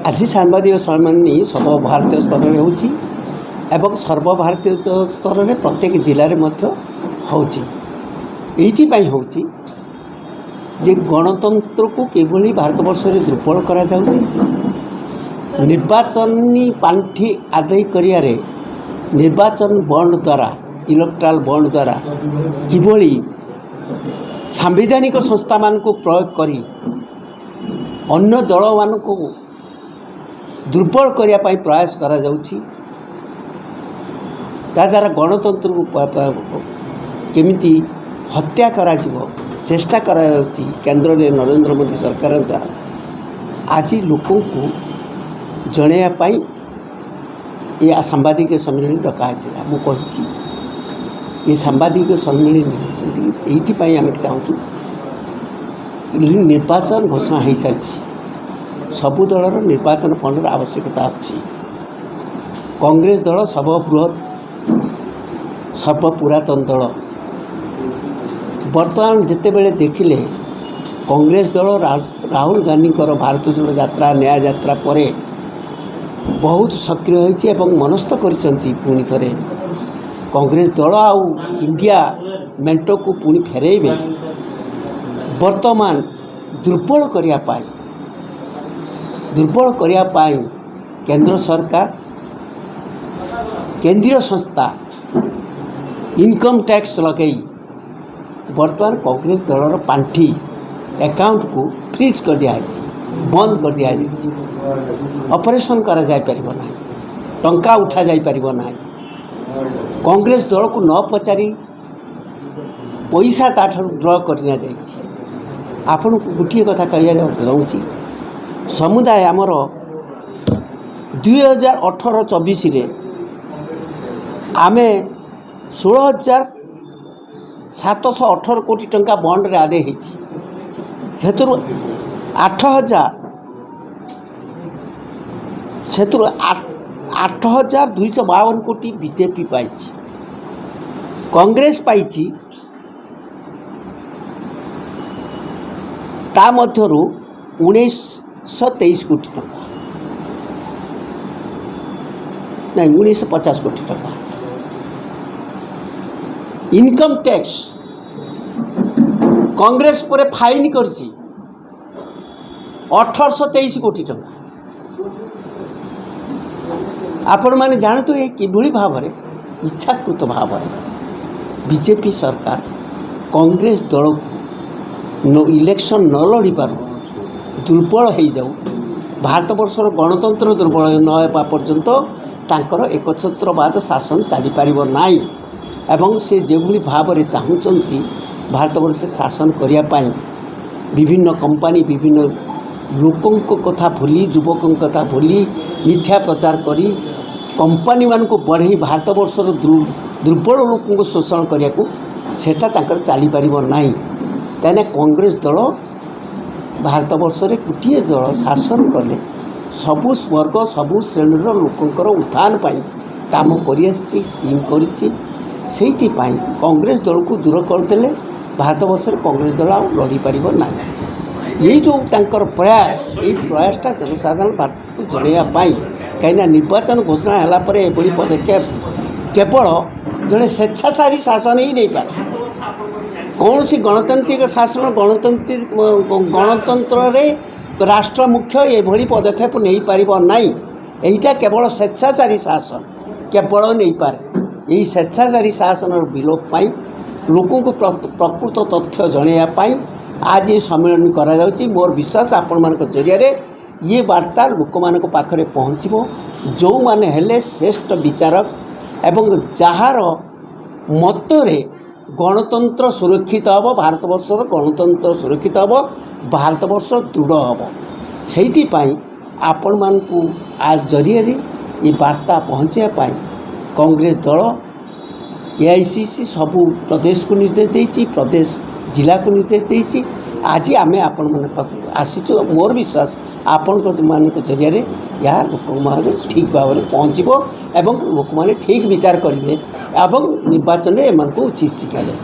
आज सांबादिक सम्मेलन सर्वभारतीय स्तर में होची एवं सर्वभारतीय स्तर में प्रत्येक जिले में होची जे गणतंत्र को किभली भारतवर्ष में दुर्बल करा जाउची, निर्वाचन पांठी आदाय करियारे निर्वाचन बॉन्ड द्वारा इलेक्ट्राल बॉन्ड द्वारा किभली सांविधानिक संस्था मान को प्रयोग करी अन्य दल मान को दुर्बल करने प्रयास करा जाउची। द्वारा गणतंत्र को केमिति हत्या करा जीवो चेष्टा करा जाउची केंद्र में नरेंद्र मोदी सरकार द्वारा आज लोकों को जणाइवाई ये सांबादिक सम्मेलन डकाइला। मु कही ये सांबादिक सम्मेलन ये आम चाहूँ निर्वाचन घोषणा हो सारी सबु दलर निर्वाचन फंडर आवश्यकता अच्छी। कांग्रेस दल सर्वबृहत सर्वपुरातन दल बर्तमान जिते बड़े देखिले कांग्रेस दल राहुल गांधी भारत जोड़ यात्रा न्याय यात्रा पर बहुत सक्रिय होती मनस्थ करी थे कांग्रेस दल आउ इंडिया मेंटो को पुणी फेरेबे वर्तमान दुर्बल करने केंद्र सरकार केंद्रीय संस्था इनकम टैक्स लगे वर्तमान कांग्रेस दलर पांठी अकाउंट को फ्रीज कर दिया बंद कर दिया ऑपरेशन करा जाय परिबो नाही, टंका उठा जाय परिबो नाही। कांग्रेस दल को न पचारि पैसा ताठर ड्र करना जाइछि। आपन को गोटे कथा कहया चाहूँगी समुदाय आमर 2018-24 रे आमे 16,718 कोटी टंका बॉन्ड रे आदे होती से 8,252 कोटी बीजेपी पाई कांग्रेस पाई ता मध्यरु 1923 कोटी टंका नहीं 1950 कोटी टंका। इनकम टैक्स कांग्रेस पर फाइन करछि 1823 कोटी टंका। आपण माने जानतो ये किभली भाव में इच्छाकृत भाव में बीजेपी सरकार कांग्रेस दल को इलेक्शन न लड़ी पारू दुर्बल हो जाऊ भारतवर्षर गणतंत्र दुर्बल न होगा पर्यंत तांकर एकछत्रवाद शासन चली पारिबो नाही एवं से जेभली भाव में चाहूँगी भारतवर्ष शासन करने पाई विभिन्न कंपनी विभिन्न लोकों कथा भूली युवकों कथा भूली मिथ्या प्रचार करी कंपनी मान को बढ़ई भारतवर्षर दुर्बल लोकों को शोषण करने को सेटा तांकर चली पारिबो नाही। कहीं कांग्रेस दल भारतवर्ष में गोटे दल शासन कले सबु वर्ग सबु श्रेणी लोकंर उत्थान पाई काम कर स्कीम करी कांग्रेस दल को दूर करदे भारतवर्ष में कांग्रेस दल आ लड़ी पार ना। यही जो तांकर प्रयास ये प्रयासटा जनसाधारण भारत को जनवाई कहीं निर्वाचन घोषणा है पदक्षेप केवल जड़े स्वेच्छाचारी शासन ही नहीं पारे कौन सी गणतांत्रिक शासन गणतंत्र रे राष्ट्र मुख्य ये पदक्षेप नहीं पारिबो नाही। एहिटा केवल स्वेच्छाचारी शासन केवल नहीं पारे। यही स्वेच्छाचारी शासन विलोप पाई लोकों को प्रकृत तथ्य जनवाई आज ये सम्मेलन करा जाउची। मोर विश्वास आपण मान जरिया ये वार्ता लोक मान पाखरे पहुँचबो जो माने हेले श्रेष्ठ विचारक एवं जार मतरे गणतंत्र सुरक्षित हम भारतवर्ष गणतंत्र सुरक्षित हम भारतवर्ष दृढ़ हम से आपण मान को आज जरिया ये वार्ता पहुँचापी कांग्रेस दल एआईसीसी सबू प्रदेश को निर्देश देती प्रदेश जिला को निर्देश देती। आज आम आपण मान आसीचु मोर विश्वास आपण मान जरिया यह लोक मैंने ठीक भाव में पहुँचब एवं लोक मैंने ठीक विचार करेंगे एवं निर्वाचन में एम उचित शिक्षा देवे।